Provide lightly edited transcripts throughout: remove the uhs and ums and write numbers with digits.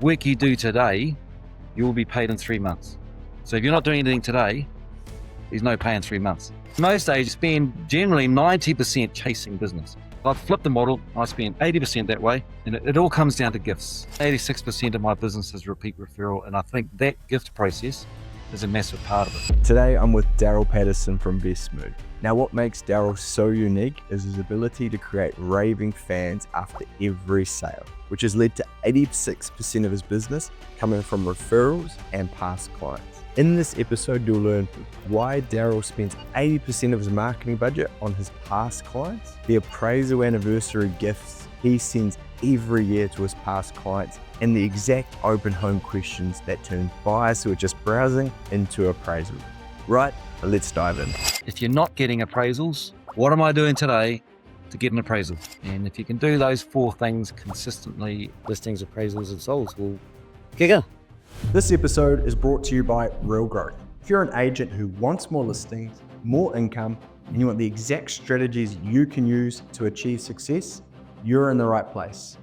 work you do today, you will be paid in 3 months. So if you're not doing anything today, there's no pay in 3 months. Most agents spend generally 90% chasing business. I've flipped the model. I spend 80% that way, and it all comes down to gifts. 86% of my business is repeat referral, and I think that gift process is a massive part of it. Today, I'm with Darrel Patterson from Bestmove. Now, what makes Darrel so unique is his ability to create raving fans after every sale, which has led to 86% of his business coming from referrals and past clients. In this episode, you'll learn why Darrel spends 80% of his marketing budget on his past clients, the appraisal anniversary gifts he sends every year to his past clients, and the exact open home questions that turn buyers who are just browsing into appraisals. Right, let's dive in. If you're not getting appraisals, what am I doing today to get an appraisal? And if you can do those 4 things consistently, listings, appraisals, and solds will kick in. This episode is brought to you by Real Growth. If you're an agent who wants more listings, more income, and you want the exact strategies you can use to achieve success, you're in the right place.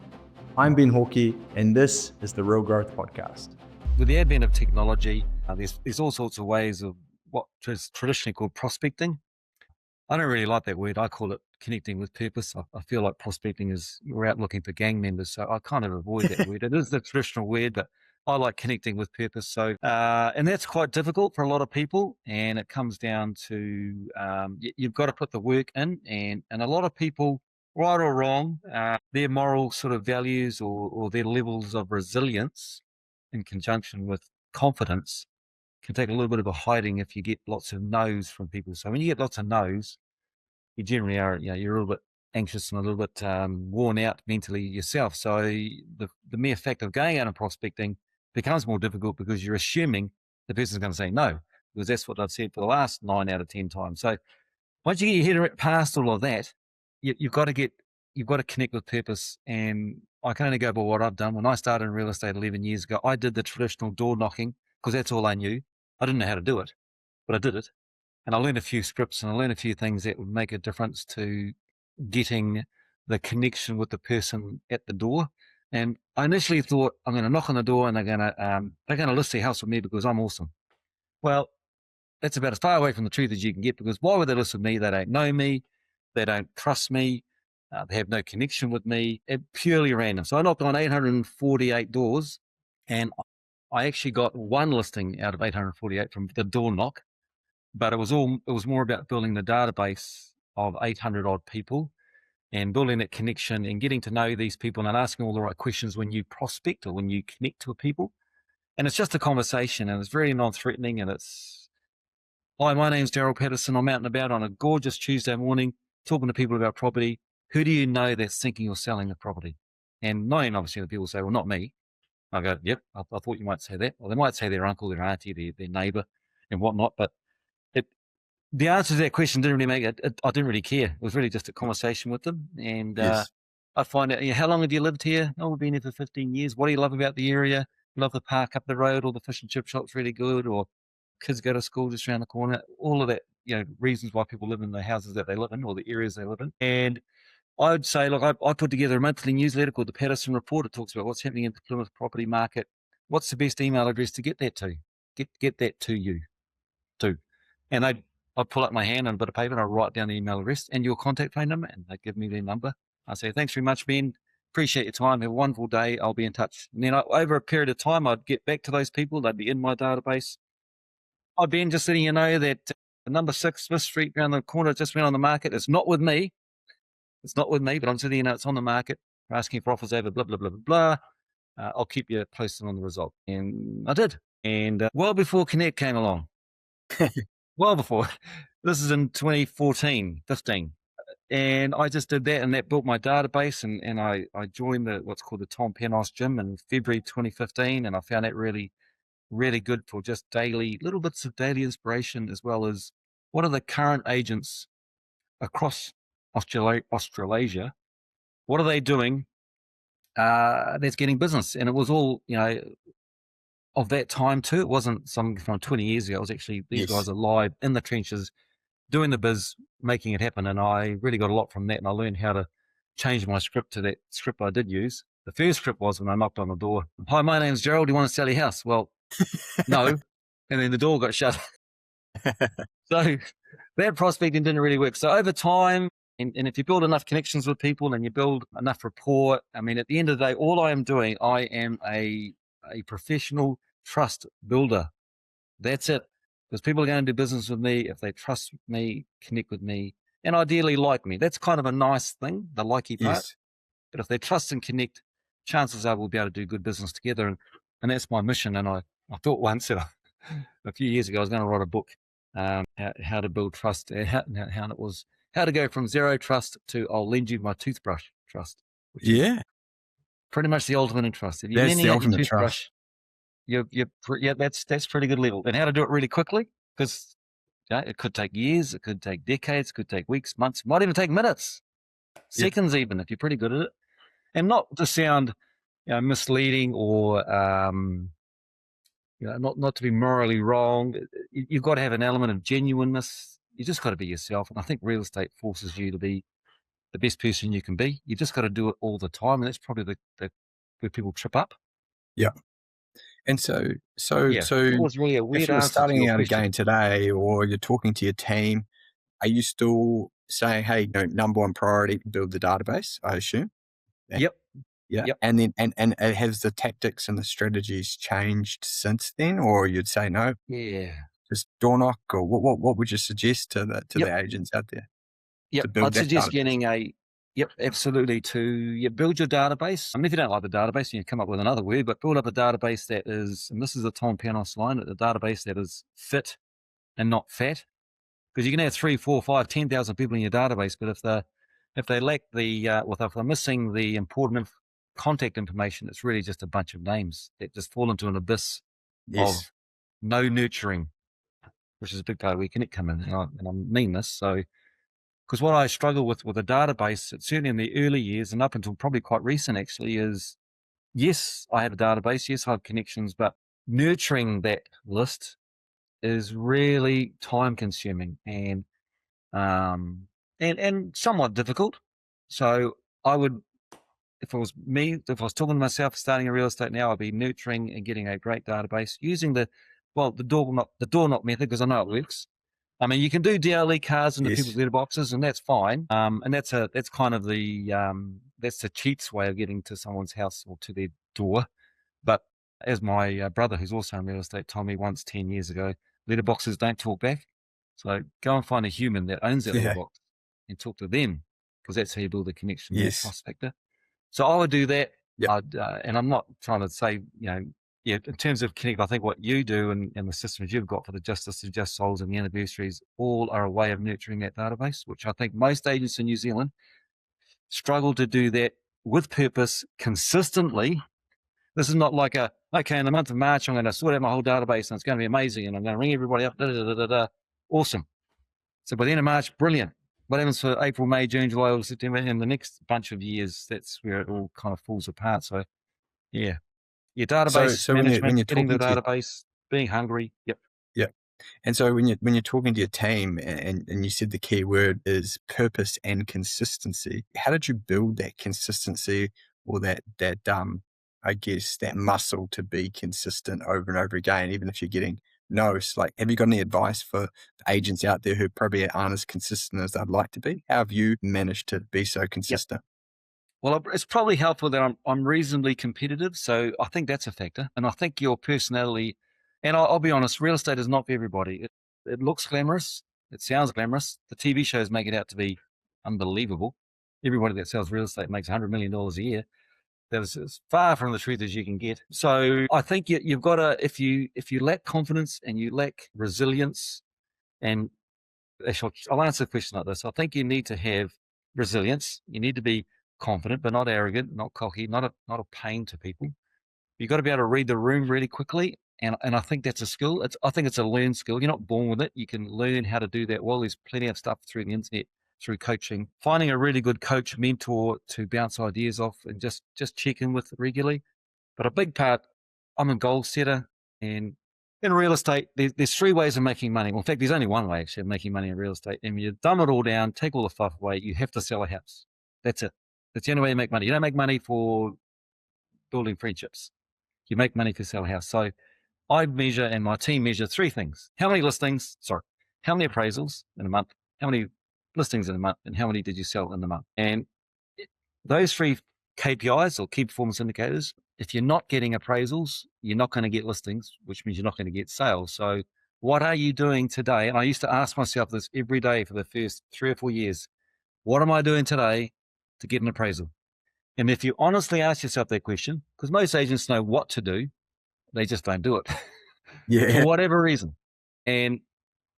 I'm Ben Hawkey, and this is the Real Growth Podcast. With the advent of technology, there's all sorts of ways of what is traditionally called prospecting. I don't really like that word. I call it connecting with purpose. I feel like prospecting is you're out looking for gang members, so I kind of avoid that word. It is the traditional word, but I like connecting with purpose. So, and that's quite difficult for a lot of people. And it comes down to you've got to put the work in, and a lot of people, right or wrong, their moral sort of values or their levels of resilience in conjunction with confidence can take a little bit of a hiding if you get lots of no's from people. So when you get lots of no's, you generally are, you're a little bit anxious and a little bit worn out mentally yourself. So the mere fact of going out and prospecting becomes more difficult because you're assuming the person's going to say no, because that's what I've said for the last 9 out of 10 times. So once you get your head past all of that, you've got to connect with purpose. And I can only go by what I've done. When I started in real estate 11 years ago, I did the traditional door knocking because that's all I knew. I didn't know how to do it, but I did it. And I learned a few scripts and I learned a few things that would make a difference to getting the connection with the person at the door. And I initially thought, I'm going to knock on the door and they're going to list their house with me because I'm awesome. Well, that's about as far away from the truth as you can get, because why would they list with me? They don't know me. They don't trust me. They have no connection with me. It's purely random. So I knocked on 848 doors and I actually got 1 listing out of 848 from the door knock, but it was more about building the database of 800 odd people and building that connection and getting to know these people and asking all the right questions when you prospect or when you connect to people. And it's just a conversation and it's very non-threatening. And it's, hi, my name's Darrel Patterson. I'm out and about on a gorgeous Tuesday morning talking to people about property. Who do you know that's thinking of selling a property? And 9 obviously the people say, well, not me. I go, yep, I thought you might say that. Or they might say their uncle, their auntie, their neighbour and whatnot. But the answer to that question didn't really make it. I didn't really care. It was really just a conversation with them. And Yes. I find out, how long have you lived here? Oh, we've been here for 15 years. What do you love about the area? Love the park up the road, or the fish and chip shop's really good, or kids go to school just around the corner. All of that, reasons why people live in the houses that they live in or the areas they live in. And I would say, look, I put together a monthly newsletter called the Patterson Report. It talks about what's happening in the Plymouth property market. What's the best email address to get that to? Get that to you, too. And I'd pull up my hand on a bit of paper and I'd write down the email address and your contact phone number, and they'd give me their number. I say, thanks very much, Ben. Appreciate your time. Have a wonderful day. I'll be in touch. And then over a period of time, I'd get back to those people. They'd be in my database. Hi, Ben, just letting you know that number 6 Smith Street around the corner just went on the market. It's not with me. It's not with me, but I'm sitting, it's on the market. We're asking for offers over blah, blah, blah, blah, blah. I'll keep you posted on the result. And I did. And well before Connect came along. Well before. This is in 2014, 15. And I just did that, and that built my database. And I joined what's called the Tom Panos Gym in February 2015. And I found that really, really good for just little bits of daily inspiration, as well as what are the current agents across Australasia, what are they doing that's getting business? And it was all, of that time too. It wasn't some from 20 years ago. It was actually these guys are live in the trenches doing the biz, making it happen. And I really got a lot from that. And I learned how to change my script to that script I did use, The first script was when I knocked on the door. Hi, my name's Darrel. Do you want to sell your house? Well, no. And then the door got shut. So that prospecting didn't really work. So over time, and if you build enough connections with people and you build enough rapport, I mean, at the end of the day, all I am doing, I am a professional trust builder. That's it. Because people are going to do business with me if they trust me, connect with me, and ideally like me. That's kind of a nice thing, the likey part. Yes. But if they trust and connect, chances are we'll be able to do good business together. And that's my mission. And I thought once that a few years ago, I was going to write a book, how to build trust, how to go from zero trust to I'll lend you my toothbrush trust, which is pretty much the ultimate in trust. If you're That's lending the out your ultimate toothbrush, trust. that's pretty good level. And how to do it really quickly, because it could take years, it could take decades, it could take weeks, months, might even take minutes, seconds even, if you're pretty good at it. And not to sound misleading or not to be morally wrong. You've got to have an element of genuineness. You just got to be yourself. And I think real estate forces you to be the best person you can be. You just got to do it all the time. And that's probably the where people trip up. Yeah. And so that was really a weird if you're answer to starting your out question. again today, or you're talking to your team, are you still saying, hey, number one priority, build the database, I assume? Yep. Yeah. Yep. And then, and has the tactics and the strategies changed since then? Or you'd say, no, just door knock, or what would you suggest to the agents out there? Yep. Build I'd that suggest database? getting absolutely to build your database. I mean, if you don't like the database, you can come up with another word, but build up a database that is, and this is the Tom Panos line, a database that is fit and not fat. Because you can have 3, 4, 5, 10,000 people in your database, but if they lack if they're missing the important contact information, it's really just a bunch of names that just fall into an abyss of no nurturing, which is a big part of where Connect come in. And I mean this. So, because what I struggle with a database, certainly in the early years and up until probably quite recent actually, is yes, I have a database, yes, I have connections, but nurturing that list is really time consuming and somewhat difficult. So I would, if it was me, if I was talking to myself starting in real estate now, I'd be nurturing and getting a great database using the door knock method, because I know it works. I mean, you can do DLE cards into people's letterboxes, and that's fine. And that's kind of that's the cheats way of getting to someone's house or to their door. But as my brother, who's also in real estate, told me once 10 years ago, letterboxes don't talk back. So go and find a human that owns that letterbox and talk to them, because that's how you build a connection with that prospector. So I would do that. And I'm not trying to say, in terms of Connect, I think what you do and the systems you've got for the Justice and Just Souls and the anniversaries all are a way of nurturing that database, which I think most agents in New Zealand struggle to do that with purpose consistently. This is not like okay, in the month of March, I'm going to sort out my whole database and it's going to be amazing and I'm going to ring everybody up. Awesome. So by the end of March, brilliant. What happens for April, May, June, July, August, September, and the next bunch of years, that's where it all kind of falls apart. So, yeah. Your database management, when you're getting the talking database, being hungry. Yep. And so when you're talking to your team, and you said the key word is purpose and consistency, how did you build that consistency, or that I guess that muscle to be consistent over and over again, even if you're getting no's? Like, have you got any advice for agents out there who probably aren't as consistent as they'd like to be? How have you managed to be so consistent? Well, it's probably helpful that I'm reasonably competitive, so I think that's a factor. And I think your personality, and I'll be honest, real estate is not for everybody. It looks glamorous, it sounds glamorous. The TV shows make it out to be unbelievable. Everybody that sells real estate makes $100 million a year. That is as far from the truth as you can get. So I think you've got to, if you lack confidence and you lack resilience, and actually, I'll answer the question like this. I think you need to have resilience. You need to be confident, but not arrogant, not cocky, not a pain to people. You've got to be able to read the room really quickly. And I think that's a skill. I think it's a learned skill. You're not born with it. You can learn how to do that well. There's plenty of stuff through the internet, through coaching. Finding a really good coach, mentor to bounce ideas off and just check in with regularly. But a big part, I'm a goal setter, and in real estate, there's 3 ways of making money. Well, in fact, there's only one way actually of making money in real estate. And when you dumb it all down, take all the fluff away, you have to sell a house. That's it. That's the only way you make money. You don't make money for building friendships. You make money if you sell a house. So I measure, and my team measure, three things: how many appraisals in a month, how many listings in a month, and how many did you sell in the month. And those three KPIs, or key performance indicators, if you're not getting appraisals, you're not going to get listings, which means you're not going to get sales. So what are you doing today? And I used to ask myself this every day for the first 3 or 4 years. What am I doing today to get an appraisal? And if you honestly ask yourself that question, because most agents know what to do, they just don't do it for whatever reason. And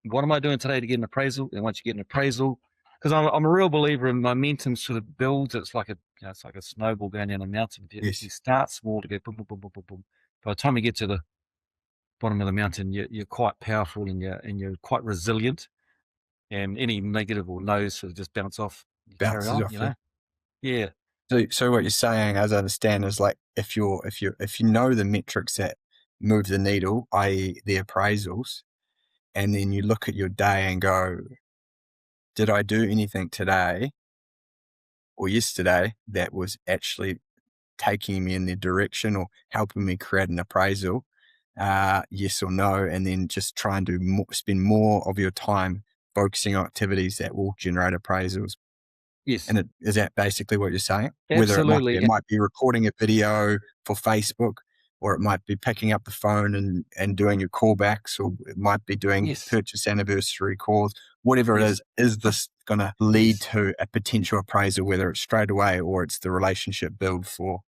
what am I doing today to get an appraisal? And once you get an appraisal, because I'm a real believer in momentum sort of builds. It's like it's like a snowball going down a mountain. If you start small to go boom, boom, boom, boom, boom, boom. By the time you get to the bottom of the mountain, you're quite powerful and you're quite resilient. And any negative or no's sort of just bounce off. Bounces carry on, off. you know? Yeah. So what you're saying, as I understand, is like if you know the metrics that move the needle, i.e. the appraisals, and then you look at your day and go, did I do anything today or yesterday that was actually taking me in the direction or helping me create an appraisal? Yes or no, and then just try and spend more of your time focusing on activities that will generate appraisals. Yes. And is that basically what you're saying? Absolutely. Whether it might be recording a video for Facebook, or it might be picking up the phone and doing your callbacks, or it might be doing purchase anniversary calls, whatever it is this going to lead to a potential appraisal, whether it's straight away or it's the relationship build for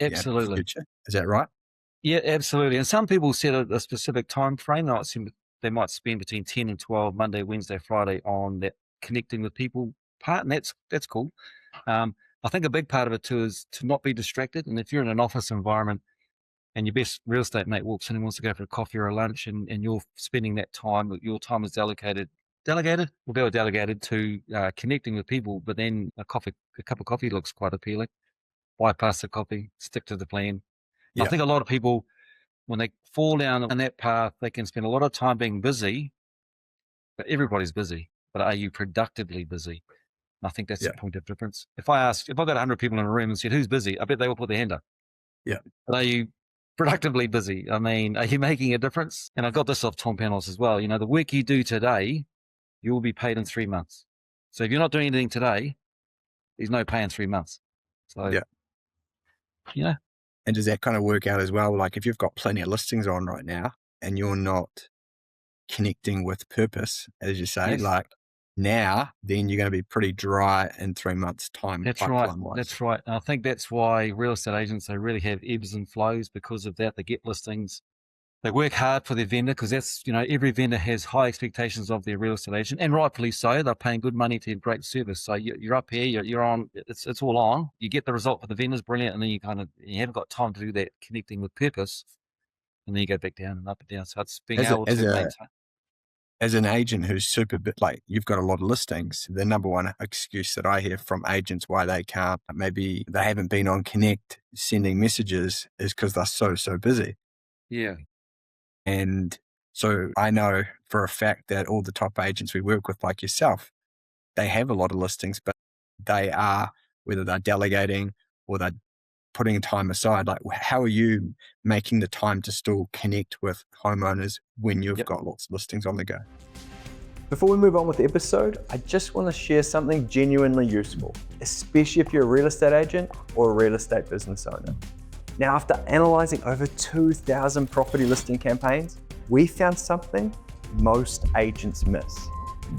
absolutely the future? Is that right? Yeah, absolutely. And some people set a specific time frame. They might spend between 10 and 12 Monday, Wednesday, Friday on that connecting with people part, and that's cool. I think a big part of it too is to not be distracted. And if you're in an office environment and your best real estate mate walks in and wants to go for a coffee or a lunch, and you're spending that time, your time is delegated to connecting with people, but then a cup of coffee looks quite appealing. Bypass the coffee, stick to the plan. I think a lot of people, when they fall down on that path, they can spend a lot of time being busy, but everybody's busy. But are you productively busy? And I think that's the point of difference. If I got 100 people in a room and said, who's busy? I bet they will put their hand up. Yeah. But are you productively busy? I mean, are you making a difference? And I got this off Tom Panels as well. The work you do today, you will be paid in 3 months. So if you're not doing anything today, there's no pay in 3 months. So, And does that kind of work out as well? Like if you've got plenty of listings on right now and you're not connecting with purpose, as you say, like now, then you're going to be pretty dry in 3 months' time. That's right. That's right. And I think that's why real estate agents, they really have ebbs and flows because of that. They get listings. They work hard for their vendor because that's, every vendor has high expectations of their real estate agent, and rightfully so. They're paying good money to have great service. So you're up here, you're on, it's all on. You get the result for the vendors, brilliant. And then you haven't got time to do that connecting with purpose. And then you go back down and up and down. So it's being able to maintain. As an agent who's super bit, like you've got a lot of listings, the number one excuse that I hear from agents why they can't, maybe they haven't been on Connect sending messages, is because they're so busy. Yeah. And so I know for a fact that all the top agents we work with, like yourself, they have a lot of listings, but they are, whether they're delegating or they're putting time aside, like how are you making the time to still connect with homeowners when you've got lots of listings on the go? Before we move on with the episode, I just want to share something genuinely useful, especially if you're a real estate agent or a real estate business owner. Now, after analyzing over 2,000 property listing campaigns, we found something most agents miss.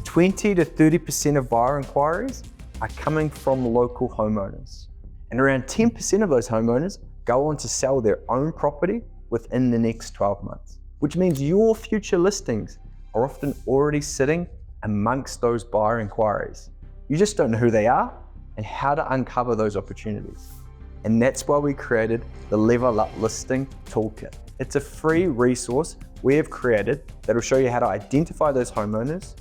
20 to 30% of buyer inquiries are coming from local homeowners. And around 10% of those homeowners go on to sell their own property within the next 12 months, which means your future listings are often already sitting amongst those buyer inquiries. You just don't know who they are and how to uncover those opportunities. And that's why we created the Level Up Listing Toolkit. It's a free resource we have created that will show you how to identify those homeowners,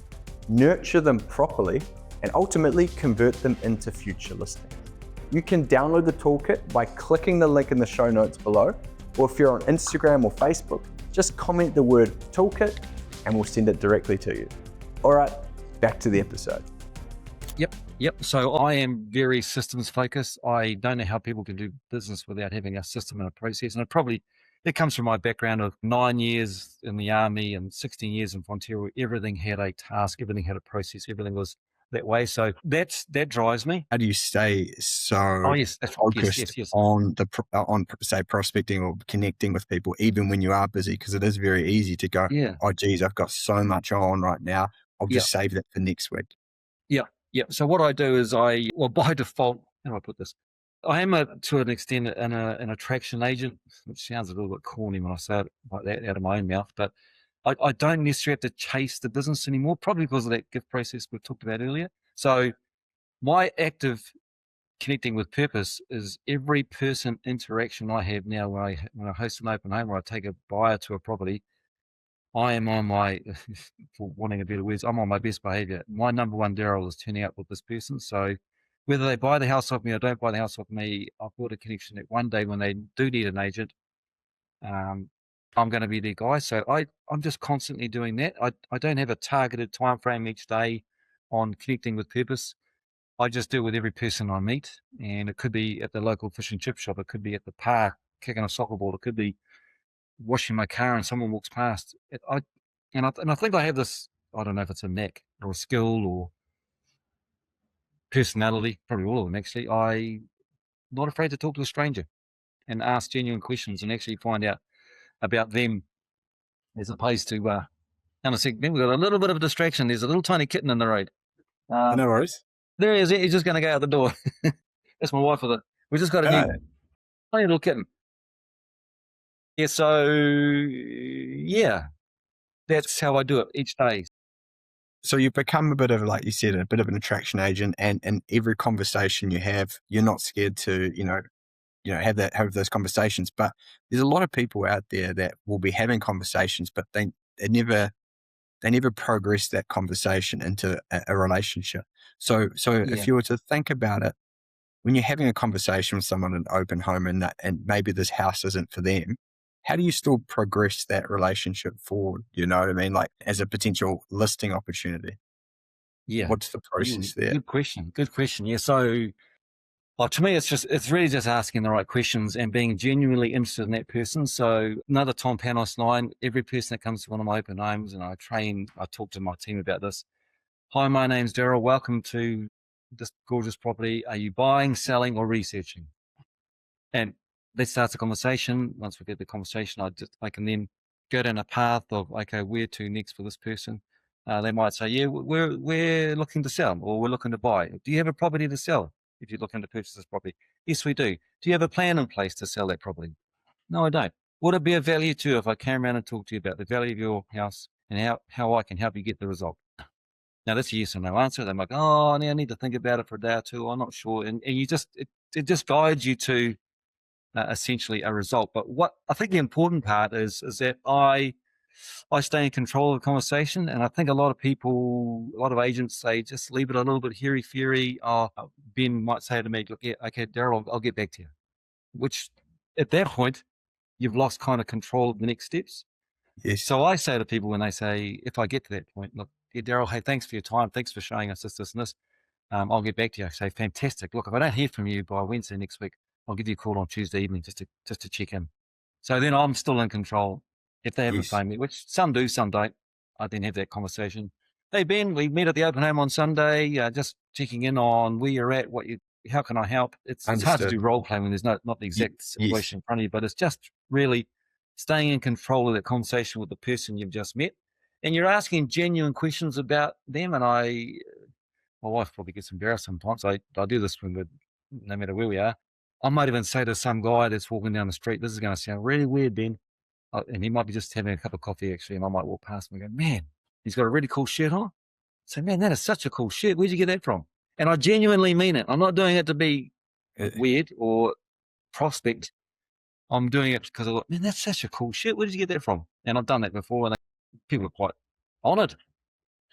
nurture them properly, and ultimately convert them into future listings. You can download the toolkit by clicking the link in the show notes below, or if you're on Instagram or Facebook, just comment the word toolkit and we'll send it directly to you. All right, back to the episode. Yep. Yep. So I am very systems focused. I don't know how people can do business without having a system and a process. And it comes from my background of 9 years in the army and 16 years in frontier, where everything had a task, everything had a process, everything was that way. So that drives me. How do you stay Oh so yes, that's right. Yes, focused yes, yes. on say prospecting or connecting with people, even when you are busy? Because it is very easy to go, Yeah. oh geez, I've got so much on right now. I'll Yeah. just save that for next week. Yeah. Yeah. So what I do is by default, how do I put this? I am to an extent an attraction agent, which sounds a little bit corny when I say it like that out of my own mouth, but I don't necessarily have to chase the business anymore, probably because of that gift process we talked about earlier. So my active connecting with purpose is every person interaction I have now when I host an open home or I take a buyer to a property, I am on my, for wanting a better words, I'm on my best behavior. My number one Darrel is turning up with this person. So whether they buy the house off me or don't buy the house off me, I've got a connection that one day when they do need an agent, um, I'm going to be their guy. So I'm just constantly doing that. I don't have a targeted time frame each day on connecting with purpose. I just do it with every person I meet. And it could be at the local fish and chip shop. It could be at the park kicking a soccer ball. It could be washing my car and someone walks past. And I think I have this, I don't know if it's a knack or a skill or personality, probably all of them actually. I'm not afraid to talk to a stranger and ask genuine questions and actually find out about them as opposed to, and I said, we've got a little bit of a distraction. There's a little tiny kitten in the road. No worries. There he is. He's just going to go out the door. That's my wife with it. We just got a new Yeah. tiny little kitten. Yeah. So yeah, that's how I do it each day. So you've become a bit of, like you said, a bit of an attraction agent, and every conversation you have, you're not scared to, have those conversations. But there's a lot of people out there that will be having conversations, but they never progress that conversation into a relationship. So Yeah. if you were to think about it, when you're having a conversation with someone in an open home and maybe this house isn't for them, how do you still progress that relationship forward? You know what I mean? Like as a potential listing opportunity, Yeah. what's the process there? Good question. Good question. Yeah. So, well, to me, it's really just asking the right questions and being genuinely interested in that person. So another Tom Panos line, every person that comes to one of my open homes, and I talk to my team about this. Hi, my name's Darrel. Welcome to this gorgeous property. Are you buying, selling, or researching? And that starts a conversation. Once we get the conversation, I can then go down a path of, okay, where to next for this person. They might say, yeah, we're looking to sell or we're looking to buy. Do you have a property to sell? If you're looking to purchase this property, yes, we do. Do you have a plan in place to sell that property? No, I don't. Would it be of value to you if I came around and talked to you about the value of your house and how I can help you get the result? Now that's a yes or no answer. They're like, oh, I need to think about it for a day or two. I'm not sure. And it just guides you to essentially a result. But what I think the important part is that I stay in control of the conversation, and I think a lot of agents say just leave it a little bit hairy feary. Ben might say to me, "Look, yeah, okay, Darrel, I'll get back to you." Which at that point you've lost kind of control of the next steps. Yes, So I say to people when they say, if I get to that point, look, yeah, Darrel, hey, thanks for your time, thanks for showing us this, and this. I'll get back to you. I say, fantastic. Look, if I don't hear from you by Wednesday next week, I'll give you a call on Tuesday evening just to check in. So then I'm still in control. If they haven't yes, phoned me, which some do, some don't, I then have that conversation. Hey Ben, we met at the open home on Sunday. Just checking in on where you're at, how can I help? It's hard to understood. do role playing when there's not the exact Yes, situation in front of you, but it's just really staying in control of that conversation with the person you've just met, and you're asking genuine questions about them. And my wife probably gets embarrassed sometimes. I do this no matter where we are. I might even say to some guy that's walking down the street, this is going to sound really weird, Ben. And he might be just having a cup of coffee, actually. And I might walk past him and go, man, he's got a really cool shirt on. Say, man, that is such a cool shirt. Where'd you get that from? And I genuinely mean it. I'm not doing it to be uh, weird or prospect. I'm doing it because I thought, man, that's such a cool shirt. Where did you get that from? And I've done that before. And people are quite honored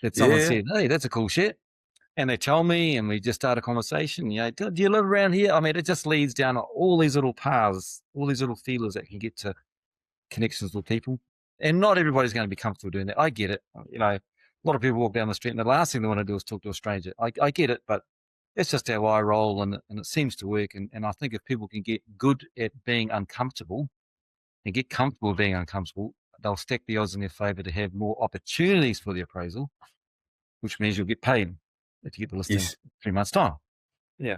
that someone yeah, said, hey, that's a cool shirt. And they tell me, and we just start a conversation. Do you live around here? I mean, it just leads down all these little paths, all these little feelers that can get to connections with people. And not everybody's going to be comfortable doing that. I get it. A lot of people walk down the street, and the last thing they want to do is talk to a stranger. I get it, but That's just how I roll, and it seems to work. And I think if people can get good at being uncomfortable and get comfortable being uncomfortable, they'll stack the odds in their favor to have more opportunities for the appraisal, which means you'll get paid if you get the listing Yes. 3 months' time. Yeah.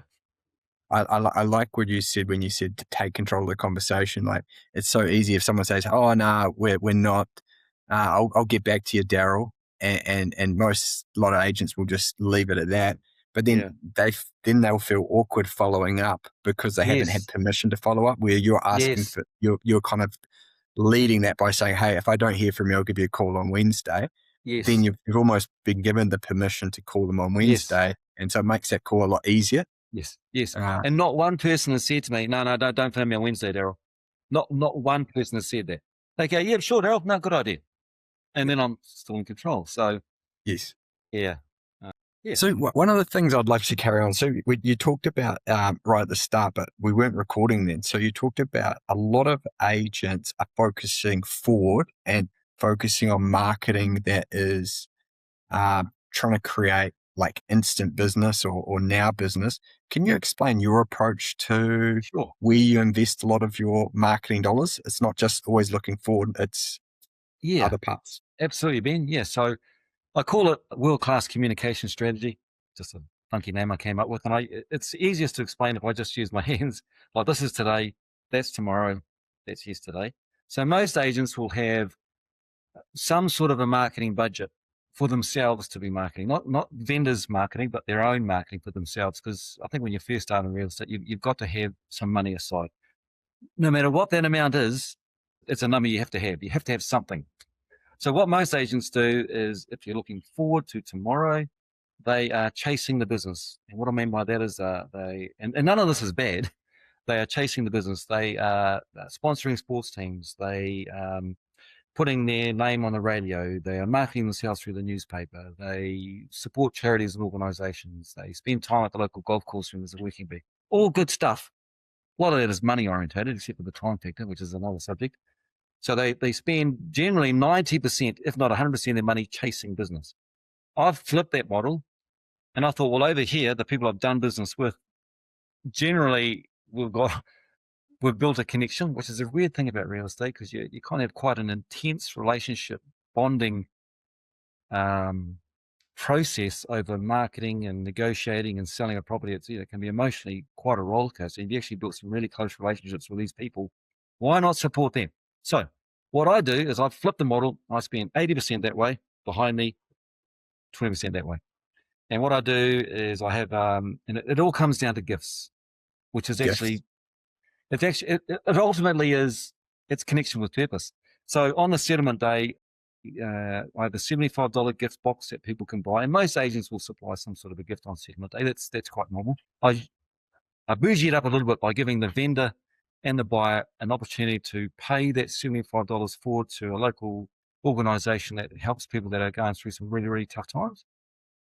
I like what you said when you said to take control of the conversation. Like, it's so easy if someone says, "Oh no, we're not." I'll get back to you, Darrel, and most a lot of agents will just leave it at that. But then Yeah. they'll feel awkward following up because they haven't had Yes. permission to follow up. Where you're asking Yes. for you're kind of leading that by saying, "Hey, if I don't hear from you, I'll give you a call on Wednesday." Then Yes. you've almost been given the permission to call them on Yes. Wednesday, and so it makes that call a lot easier. Yes. Yes. Uh, And not one person has said to me, "No, no, don't phone me on Wednesday, Darrel." Not one person has said that. They go, "Yeah, sure, Darrel. No, good idea." And then I'm still in control. So yes. yeah. Yeah. So one of the things I'd like to carry on. So you talked about right at the start, but we weren't recording then. So you talked about a lot of agents are focusing forward and focusing on marketing that is trying to create like instant business or now business. Can you explain your approach to Sure. where you invest a lot of your marketing dollars? It's not just always looking forward, it's Yeah. other parts. Absolutely, Ben. Yeah. So I call it world-class communication strategy. Just a funky name I came up with. And it's easiest to explain if I just use my hands. Like, this is today, that's tomorrow, that's yesterday. So most agents will have some sort of a marketing budget for themselves to be marketing, not vendors marketing, but their own marketing for themselves. Because I think when you first start in real estate, you've got to have some money aside. No matter what that amount is, it's a number you have to have. You have to have something. So what most agents do is, if you're looking forward to tomorrow, they are chasing the business. And what I mean by that is and none of this is bad. They are chasing the business. They are sponsoring sports teams. They putting their name on the radio. They are marketing themselves through the newspaper. They support charities and organizations. They spend time at the local golf course when there's a working bee. All good stuff. A lot of that is money orientated, except for the time factor, which is another subject. So they spend generally 90%, if not 100% of their money chasing business. I've flipped that model, and I thought, well, over here, the people I've done business with, generally we've built a connection, which is a weird thing about real estate, because you kind of have quite an intense relationship bonding process over marketing and negotiating and selling a property. It can be emotionally quite a roller coaster. You've actually built some really close relationships with these people. Why not support them? So what I do is I flip the model. I spend 80% that way behind me, 20% that way. And what I do is I have, and it all comes down to gifts, which is Gifts. it ultimately is, it's connection with purpose. So on the settlement day, I have a $75 gift box that people can buy, and most agents will supply some sort of a gift on settlement day. That's quite normal. I bougie it up a little bit by giving the vendor and the buyer an opportunity to pay that $75 forward to a local organization that helps people that are going through some really, really tough times,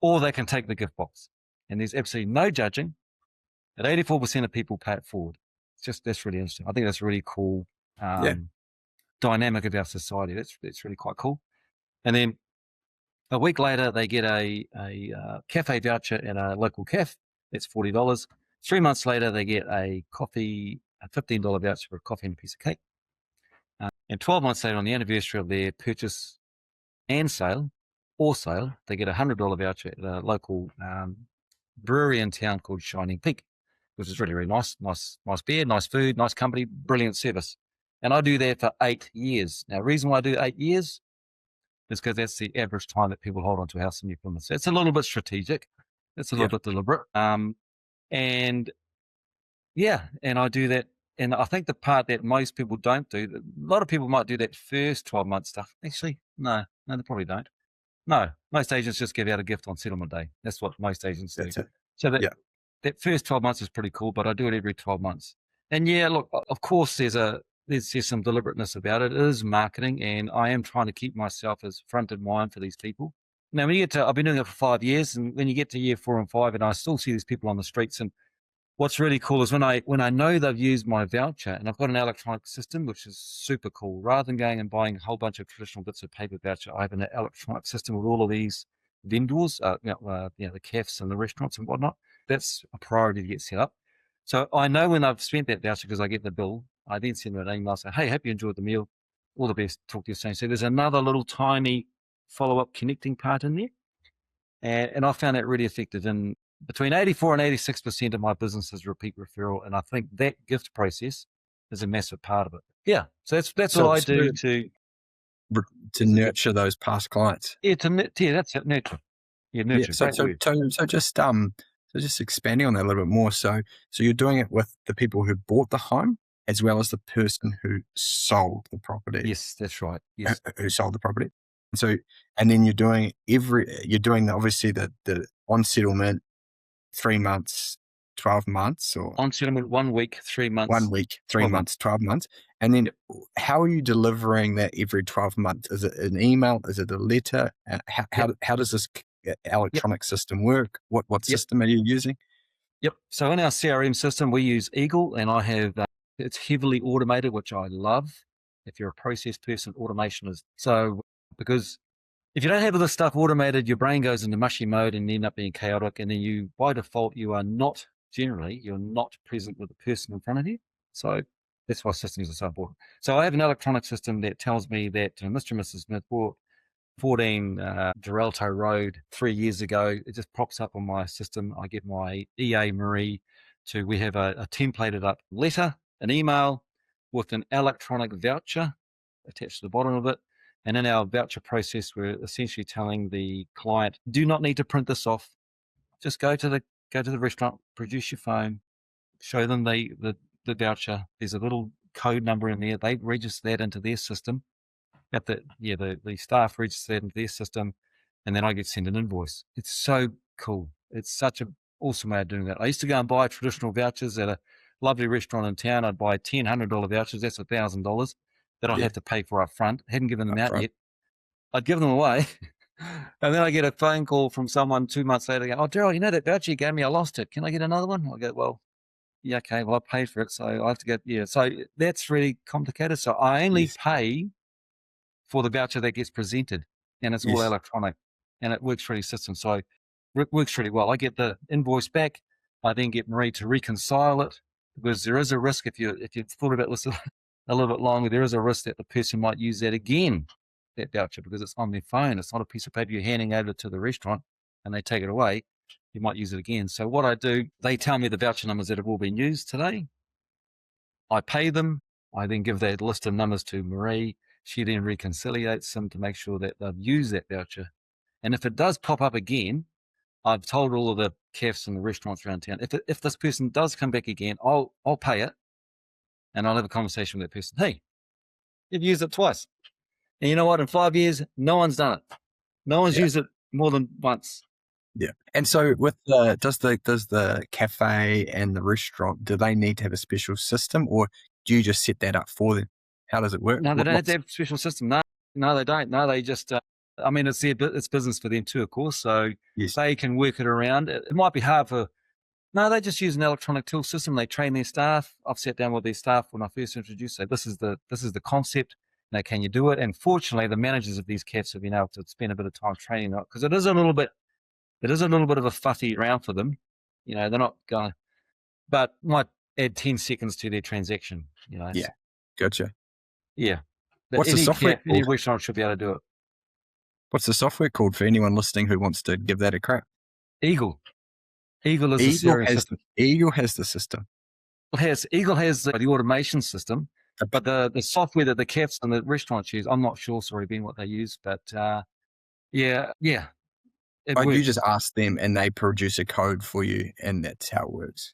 or they can take the gift box. And there's absolutely no judging. At 84% of people pay it forward. That's really interesting. I think that's a really cool Yeah. dynamic of our society. That's really quite cool. And then a week later, they get a cafe voucher at a local cafe. That's $40. 3 months later, they get a $15 voucher for a coffee and a piece of cake. And 12 months later, on the anniversary of their purchase and sale, they get a $100 voucher at a local brewery in town called Shining Peak, which is really, really nice. Nice beer, nice food, nice company, brilliant service. And I do that for 8 years. Now, the reason why I do 8 years is because that's the average time that people hold on to a house in New Plymouth. So it's a little bit strategic. It's a little bit deliberate. And yeah, and I do that. And I think the part that most people don't do, a lot of people might do that first 12-month stuff. Actually, no, they probably don't. No, most agents just give out a gift on settlement day. That's what most agents do. That's it. So Yeah. that first 12 months is pretty cool, but I do it every 12 months. And yeah, look, of course, there's some deliberateness about it. It is marketing, and I am trying to keep myself as front of mind for these people. Now, I've been doing it for 5 years, and when you get to year 4 and 5, and I still see these people on the streets, and what's really cool is when I know they've used my voucher, and I've got an electronic system, which is super cool. Rather than going and buying a whole bunch of traditional bits of paper voucher, I have an electronic system with all of these vendors, the cafes and the restaurants and whatnot. that's a priority to get set up. So I know when I've spent that voucher because I get the bill. I then send them an email, say, hey, hope you enjoyed the meal. All the best. Talk to you soon. So there's another little tiny follow-up connecting part in there. And I found that really effective. And between 84 and 86% of my business is repeat referral. And I think that gift process is a massive part of it. Yeah. So that's what I do to nurture those past clients. that's it, nurture. Yeah, nurture. So just expanding on that a little bit more. So you're doing it with the people who bought the home as well as the person who sold the property. Yes, that's right. Yes. Who sold the property. And then you're doing obviously the on settlement 3 months, 12 months, or on settlement 1 week, 3 months. 1 week, 3 months, 12 months. And then how are you delivering that every 12 months? Is it an email? Is it a letter? How does this electronic system work? What system are you using? Yep. So in our CRM system, we use Eagle, and I have it's heavily automated, which I love. If you're a process person, automation is so, because if you don't have all this stuff automated, your brain goes into mushy mode and end up being chaotic. And then by default, you're not present with the person in front of you. So that's why systems are so important. So I have an electronic system that tells me that Mr. and Mrs. Smith bought 14 Darrel Road 3 years ago. It just pops up on my system. I get my EA Marie we have a templated up letter, an email with an electronic voucher attached to the bottom of it. And in our voucher process, we're essentially telling the client, do not need to print this off. Just go to the restaurant, produce your phone, show them the voucher. There's a little code number in there. They register that into their system. The staff register that into their system, and then I get sent an invoice. It's so cool. It's such an awesome way of doing that. I used to go and buy traditional vouchers at a lovely restaurant in town. I'd buy $1,000 vouchers. That's $1,000 that I have to pay for up front. Hadn't given them out yet. I'd give them away. And then I get a phone call from someone 2 months later going, oh, Darrel, that voucher you gave me, I lost it. Can I get another one? I go, well, yeah, okay, well, I paid for it. So I have to get, So that's really complicated. So I only pay for the voucher that gets presented, and it's all electronic, and it works really system. So it works really well. I get the invoice back. I then get Marie to reconcile it, because there is a risk if you've thought about this a little bit longer, there is a risk that the person might use that again, that voucher, because it's on their phone. It's not a piece of paper you're handing over to the restaurant and they take it away. You might use it again. So what I do, they tell me the voucher numbers that have all been used today. I pay them. I then give that list of numbers to Marie. She then reconciliates them to make sure that they've used that voucher. And if it does pop up again, I've told all of the cafes and the restaurants around town, if this person does come back again, I'll pay it. And I'll have a conversation with that person. Hey, you've used it twice. And you know what? In 5 years, no one's done it. No one's used it more than once. Yeah. And so with does the cafe and the restaurant, do they need to have a special system, or do you just set that up for them? How does it work? No, they don't have to have a special system. No, they don't. No, they just, it's business for them too, of course. So they can work it around. It might be hard no, they just use an electronic tool system. They train their staff. I've sat down with their staff when I first introduced, say, this is the concept. Now, can you do it? And fortunately, the managers of these cafes have been able to spend a bit of time training it, because it is a little bit of a fussy round for them. They're not going to, but might add 10 seconds to their transaction. Yeah, gotcha. Yeah. But what's the software called? Any restaurant should be able to do it. What's the software called for anyone listening who wants to give that a crack? Eagle. Eagle is the CRM system. Eagle has the system. Eagle has the automation system, but the software that the cafes and the restaurants use, I'm not sure, sorry, Ben, what they use, but yeah. You just ask them and they produce a code for you, and that's how it works.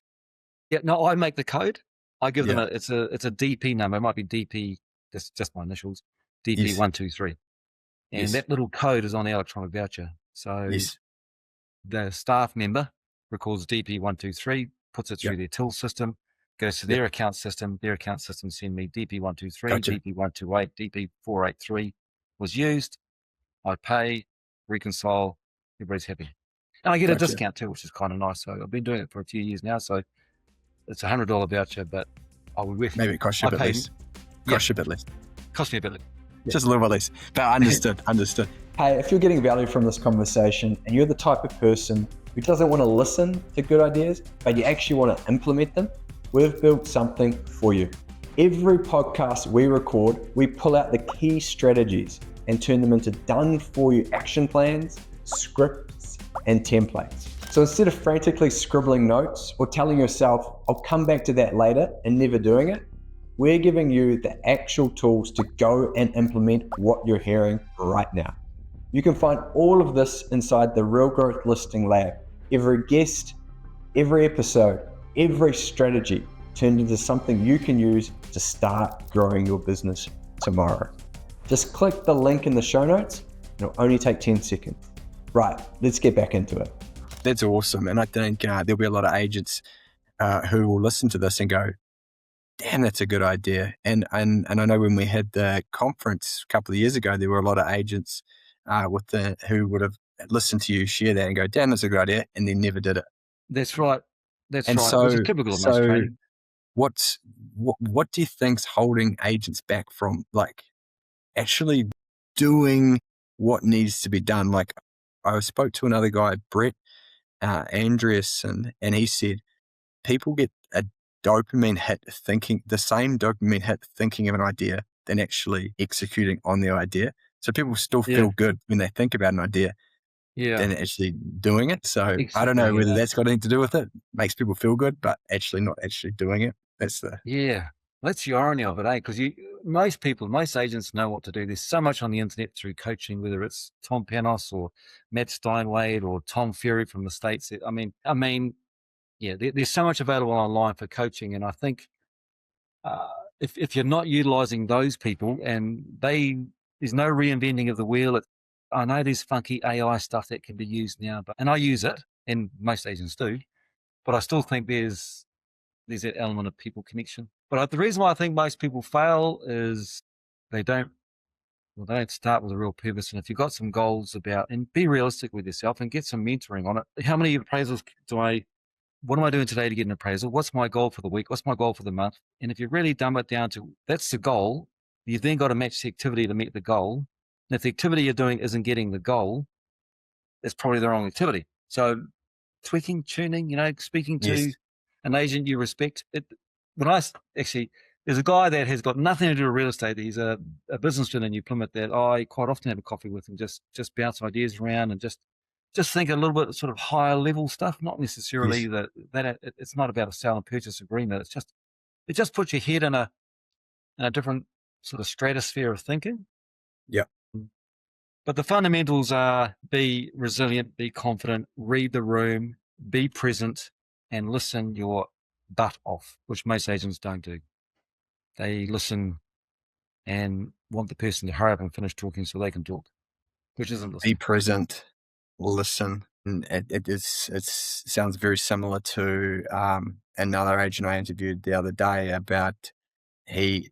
Yeah, no, I make the code. I give them it's a DP number. It might be DP, just my initials, DP 123. And that little code is on the electronic voucher. So the staff member records DP 123, puts it through their till system, goes to their account system. Their account system send me DP 123, DP 128, DP 483 was used. I pay, reconcile, everybody's happy. And I get a discount too, which is kind of nice. So I've been doing it for a few years now. So it's $100 voucher, but I would work. Maybe it costs you a bit less. Cost me a bit less. Just a little bit less. But understood. Hey, if you're getting value from this conversation and you're the type of person who doesn't want to listen to good ideas, but you actually want to implement them, we've built something for you. Every podcast we record, we pull out the key strategies and turn them into done for you action plans, scripts, and templates. So instead of frantically scribbling notes or telling yourself, I'll come back to that later, and never doing it, we're giving you the actual tools to go and implement what you're hearing right now. You can find all of this inside the Real Growth Listing Lab. Every guest, every episode, every strategy turned into something you can use to start growing your business tomorrow. Just click the link in the show notes. It'll only take 10 seconds. Right, let's get back into it. That's awesome. And I think there'll be a lot of agents who will listen to this and go, damn, that's a good idea. And I know when we had the conference a couple of years ago, there were a lot of agents who would have listened to you share that and go, damn, that's a good idea, and then never did it. That's right. That's And right. so, Which is typical of most training. What do you think's holding agents back from like actually doing what needs to be done? Like I spoke to another guy, Brett Andreas, and he said people get a dopamine hit thinking the same dopamine hit thinking of an idea than actually executing on the idea. So people still feel good when they think about an idea than actually doing it. So I don't know whether that's got anything to do with it. Makes people feel good, but actually not actually doing it. That's the that's the irony of it, eh? Because most agents know what to do. There's so much on the internet through coaching, whether it's Tom Panos or Matt Steinwade or Tom Ferry from the States. I mean, there's so much available online for coaching, and I think if you're not utilizing those people, and there's no reinventing of the wheel. I know there's funky AI stuff that can be used now, and I use it, and most agents do, but I still think there's that element of people connection. But the reason why I think most people fail is they don't start with a real purpose. And if you've got some goals and be realistic with yourself and get some mentoring on it. How many appraisals what am I doing today to get an appraisal? What's my goal for the week? What's my goal for the month? And if you really dumb it down to that's the goal, you've then got to match the activity to meet the goal. And if the activity you're doing isn't getting the goal, that's probably the wrong activity. So tweaking, tuning, speaking to an agent you respect. There's a guy that has got nothing to do with real estate. He's a businessman in New Plymouth that I quite often have a coffee with and just bounce ideas around and just think a little bit sort of higher level stuff, not necessarily that it's not about a sale and purchase agreement. It just puts your head in a different sort of stratosphere of thinking. Yeah. But the fundamentals are be resilient, be confident, read the room, be present, and listen your butt off, which most agents don't do. They listen and want the person to hurry up and finish talking so they can talk, which isn't listening. Be present, listen. And it sounds very similar to another agent I interviewed the other day about he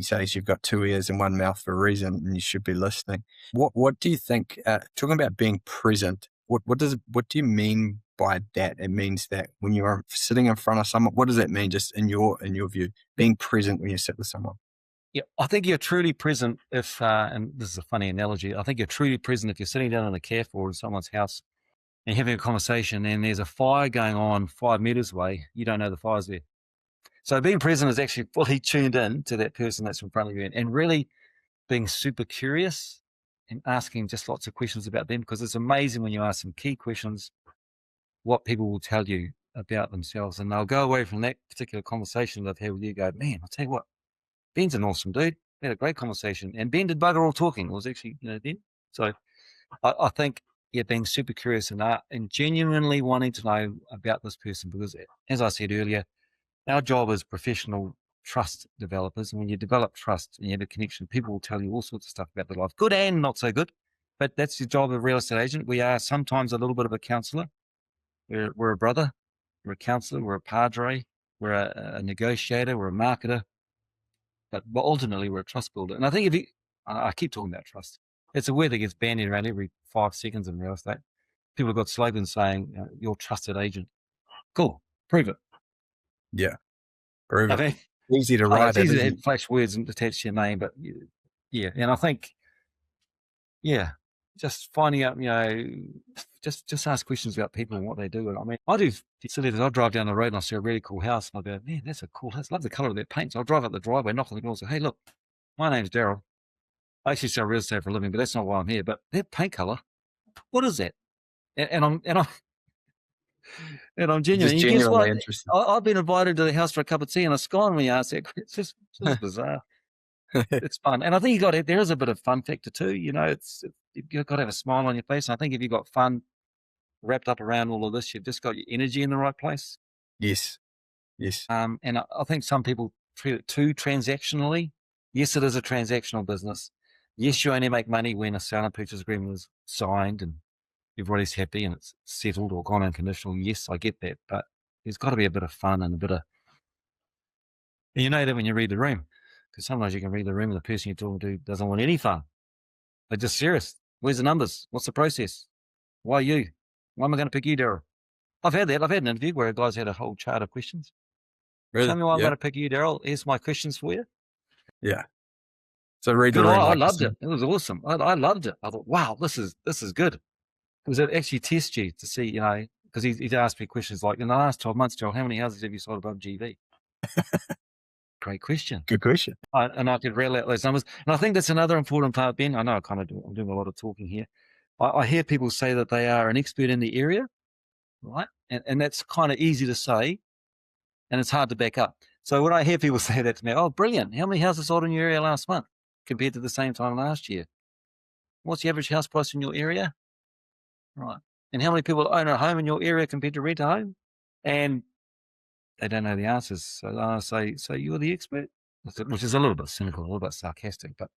says you've got two ears and one mouth for a reason and you should be listening. What do you think, talking about being present, what do you mean by that? It means that when you are sitting in front of someone, what does that mean just in your view, being present when you sit with someone? Yeah, I think you're truly present if, and this is a funny analogy, I think you're truly present if you're sitting down in a cafe or in someone's house and having a conversation and there's a fire going on 5 meters away, you don't know the fire's there. So being present is actually fully tuned in to that person that's in front of you and really being super curious and asking just lots of questions about them, because it's amazing when you ask some key questions, what people will tell you about themselves. And they'll go away from that particular conversation that I've had with you, go, man, I'll tell you what, Ben's an awesome dude. We had a great conversation. And Ben did bugger all talking. It was actually, Ben. So I think, being super curious and genuinely wanting to know about this person, because as I said earlier, our job is professional trust developers. And when you develop trust and you have a connection, people will tell you all sorts of stuff about their life, good and not so good. But that's the job of a real estate agent. We are sometimes a little bit of a counselor. We're a brother, we're a counselor, we're a padre, we're a negotiator, we're a marketer. But ultimately, we're a trust builder. And I think I keep talking about trust. It's a word that gets bandied around every 5 seconds in real estate. People have got slogans saying, "Your trusted agent." Cool, prove it. Yeah, prove it. Easy to write. It's easy to have flash words and attach to your name, but and I think, just finding out, just ask questions about people and what they do. And I mean, I do silly things. I drive down the road and I see a really cool house and I go, man, that's a cool house. Love the color of that paint. So I'll drive up the driveway, knock on the door and say, hey, look, my name's Darrel. I actually sell real estate for a living, but that's not why I'm here. But that paint color, what is that? And I'm genuine. Just And guess genuinely what? interested. I've been invited to the house for a cup of tea and a scone when you ask that. It's just bizarre. It's fun. And I think there is a bit of fun factor too. You've got to have a smile on your face. And I think if you've got fun wrapped up around all of this, you've just got your energy in the right place. Yes. And I think some people treat it too transactionally. Yes, it is a transactional business. Yes, you only make money when a sale and purchase agreement is signed and everybody's happy and it's settled or gone unconditional. Yes, I get that. But there's got to be a bit of fun and a bit of, and you know that when you read the room, because sometimes you can read the room and the person you're talking to doesn't want any fun. They're just serious. Where's the numbers? What's the process? Why you? Why am I going to pick you, Darrel? I've had that. I've had an interview where a guy's had a whole chart of questions. Really? Tell me why I'm going to pick you, Darrel. Here's my questions for you. Yeah. So read the Good. room. I loved it. It was awesome. I loved it. I thought, wow, this is good. Because it actually tests you to see, because he'd asked me questions like, in the last 12 months, Darrel, how many houses have you sold above GV? Great question. Good question. And I could rattle out those numbers. And I think that's another important part, Ben. I know I'm doing a lot of talking here. I hear people say that they are an expert in the area, right? And that's kind of easy to say, and it's hard to back up. So when I hear people say that to me, oh, brilliant. How many houses sold in your area last month compared to the same time last year? What's the average house price in your area? Right. And how many people own a home in your area compared to rent a home? And they don't know the answers. So I say, so you're the expert? Which is a little bit cynical, a little bit sarcastic. But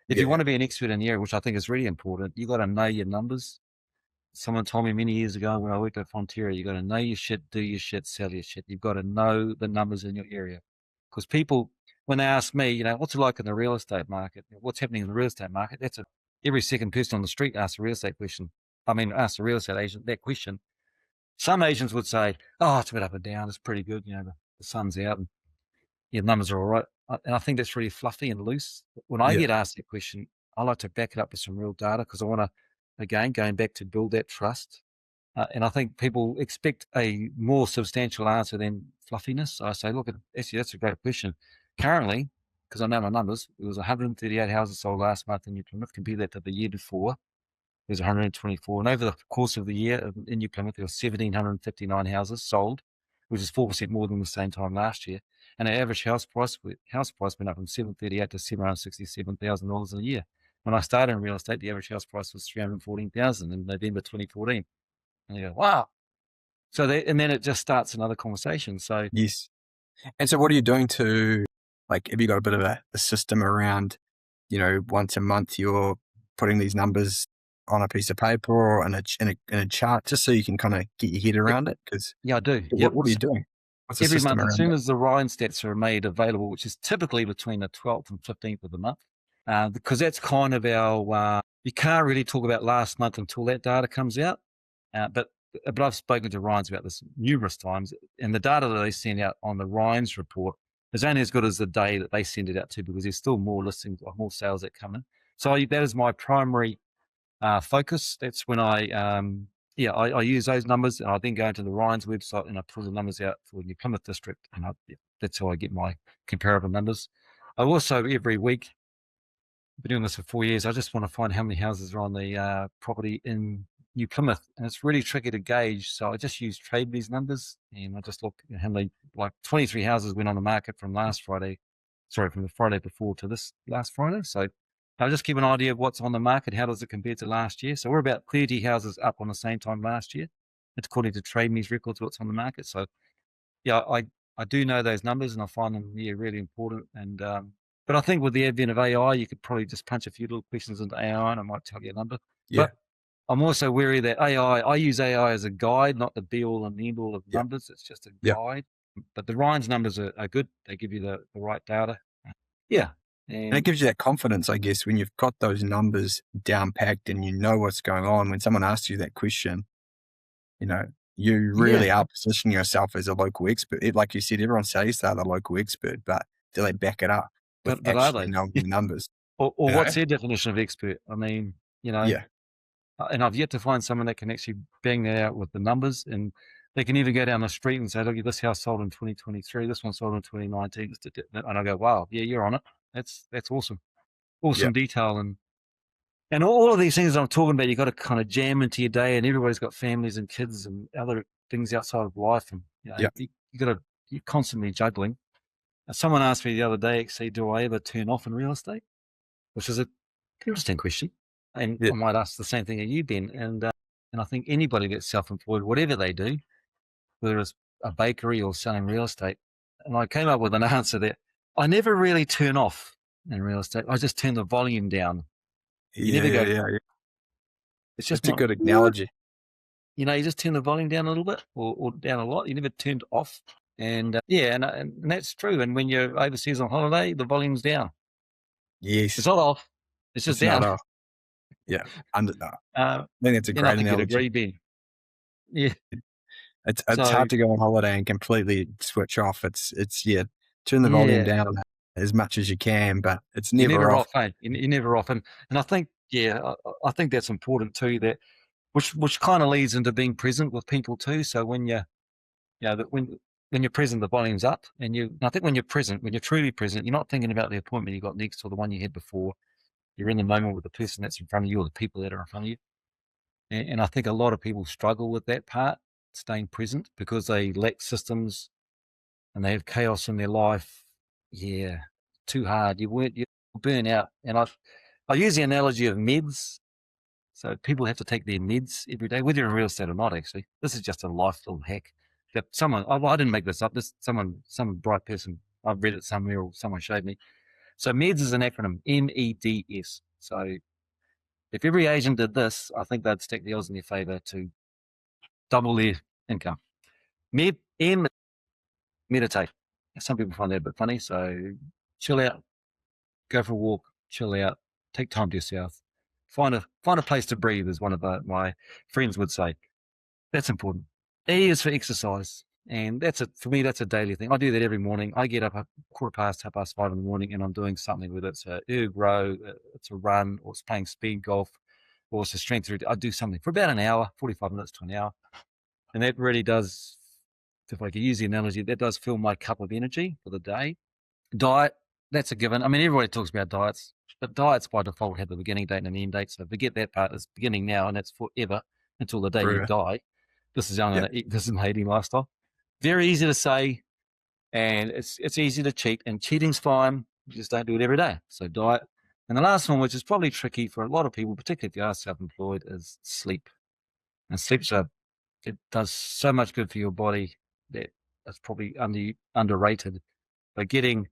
if you want to be an expert in the area, which I think is really important, you got to know your numbers. Someone told me many years ago when I worked at Fonterra, you got to know your shit, do your shit, sell your shit. You've got to know the numbers in your area. Because people, when they ask me, what's it like in the real estate market? What's happening in the real estate market? Every second person on the street asks a real estate question. Ask the real estate agent that question. Some agents would say, oh, it's a bit up and down. It's pretty good. The sun's out and your numbers are all right. And I think that's really fluffy and loose. When I get asked that question, I like to back it up with some real data because I want to, again, going back to build that trust. And I think people expect a more substantial answer than fluffiness. So I say, look, actually, that's a great question. Currently, because I know my numbers, it was 138 houses sold last month in New Plymouth. Compare that to the year before. There's 124. And over the course of the year in New Plymouth, there were 1,759 houses sold, which is 4% more than the same time last year. And our average house price went up from $738 to $767,000 a year. When I started in real estate, the average house price was $314,000 in November 2014. And you go, wow. So and then it just starts another conversation. So yes. And so what are you doing to, have you got a bit of a system around, once a month you're putting these numbers on a piece of paper or in a chart, just so you can kind of get your head around it? Because I do. What are you doing? What's the every system month, as around soon it? as the Ryan stats are made available, which is typically between the 12th and 15th of the month, because that's kind of our, you can't really talk about last month until that data comes out. But I've spoken to Ryan's about this numerous times, and the data that they send out on the Ryan's report is only as good as the day that they send it out to, because there's still more listings or more sales that come in. So that is my primary focus. That's when I use those numbers, and I then go into the Ryan's website and I pull the numbers out for the Plymouth district, and that's how I get my comparative numbers. I also, every week, I've been doing this for 4 years, I just want to find how many houses are on the property in New Plymouth, and it's really tricky to gauge. So I just use TradeViews numbers, and I just look at how many, 23 houses went on the market from the Friday before to this last Friday. So I'll just keep an idea of what's on the market. How does it compare to last year? So we're about 30 houses up on the same time last year. It's according to TradeViews records, what's on the market. So I do know those numbers, and I find them really important. And but I think with the advent of AI, you could probably just punch a few little questions into AI and I might tell you a number. Yeah. But I'm also wary that I use AI as a guide, not the be all and end all of numbers. It's just a guide. But the Ryan's numbers are good. They give you the right data. Yeah. And it gives you that confidence, I guess, when you've got those numbers down packed and you know what's going on. When someone asks you that question, you really are positioning yourself as a local expert. Like you said, everyone says they're the local expert, but do they back it up with but are actually they? knowing the numbers? Or what's their definition of expert? I mean, And I've yet to find someone that can actually bang that out with the numbers, and they can even go down the street and say, look, this house sold in 2023, this one sold in 2019. And I go, wow, yeah, you're on it. That's awesome. Yeah. Awesome detail. And all of these things I'm talking about, you got to kind of jam into your day, and everybody's got families and kids and other things outside of life. And Yeah. you're constantly juggling. Someone asked me the other day, actually, do I ever turn off in real estate? Which is an interesting question. And Yeah. I might ask the same thing of you, Ben. And I think anybody that's self-employed, whatever they do, whether it's a bakery or selling real estate, and I came up with an answer that I never really turn off in real estate. I just turn the volume down. You never go. Yeah. It's just That's a not, good analogy. you just turn the volume down a little bit or down a lot. You never turned off. And and that's true. And when you're overseas on holiday, the volume's down. Yes. It's not off. It's just down. Not off. Yeah. I think it's a and I great think you'd analogy. agree, Ben. Yeah. It's So- hard to go on holiday and completely switch off. It's turn the volume down as much as you can, but it's You're never off. hey? You're never off. And I think, I think that's important too, that which kind of leads into being present with people too. So when when you're present, the volume's up, and I think when you're present, when you're truly present, you're not thinking about the appointment you got next or the one you had before. You're in the moment with the person that's in front of you or the people that are in front of you. And I think a lot of people struggle with that part, staying present, because they lack systems and they have chaos in their life. Yeah, too hard. You burn out. And I use the analogy of meds. So people have to take their meds every day, whether you're in real estate or not, actually. This is just a life little hack that I didn't make this up. Some bright person, I've read it somewhere or someone showed me. So MEDS is an acronym, MEDS. So if every agent did this, I think they'd stack the odds in their favor to double their income. M, meditate. Some people find that a bit funny. So chill out, go for a walk, chill out, take time to yourself. Find a place to breathe, as one of my friends would say. That's important. E is for exercise. And for me, that's a daily thing. I do that every morning. I get up at 5:15 in the morning, and I'm doing something, whether it's a erg row, it's a run, or it's playing speed golf, or it's a strength routine. I do something for about an hour, 45 minutes to an hour. And that really does, if I could use the analogy, that does fill my cup of energy for the day. Diet, that's a given. I mean, everybody talks about diets, but diets by default have a beginning date and an end date. So forget that part. It's beginning now, and it's forever until the day you die. This is I'm going to eat. This is my eating lifestyle. Very easy to say, and it's easy to cheat, and cheating's fine. You just don't do it every day. So diet. And the last one, which is probably tricky for a lot of people, particularly if you are self-employed, is sleep. And it does so much good for your body that it's probably underrated. But getting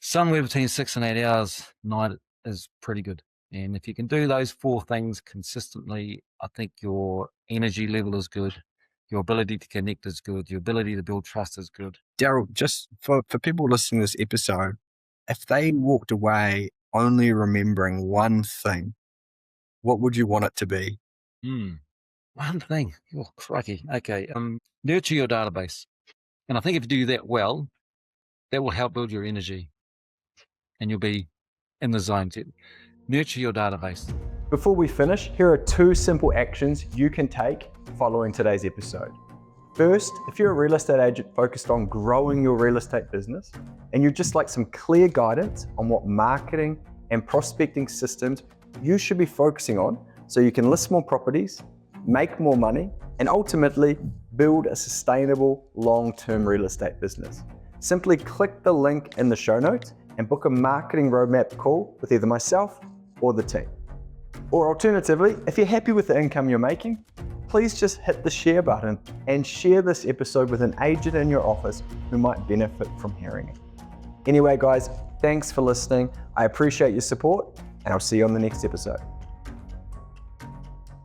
somewhere between 6 and 8 hours a night is pretty good. And if you can do those 4 things consistently, I think your energy level is good. Your ability to connect is good. Your ability to build trust is good. Darrel, just for people listening to this episode, if they walked away only remembering one thing, what would you want it to be? One thing. Oh, crikey. Okay. Nurture your database. And I think if you do that well, that will help build your energy, and you'll be in the zone. Nurture your database. Before we finish, here are 2 simple actions you can take following today's episode. First, if you're a real estate agent focused on growing your real estate business, and you'd just like some clear guidance on what marketing and prospecting systems you should be focusing on so you can list more properties, make more money, and ultimately build a sustainable long-term real estate business, simply click the link in the show notes and book a marketing roadmap call with either myself or the team. Or alternatively, if you're happy with the income you're making, please just hit the share button and share this episode with an agent in your office who might benefit from hearing it. Anyway, guys, thanks for listening. I appreciate your support, and I'll see you on the next episode.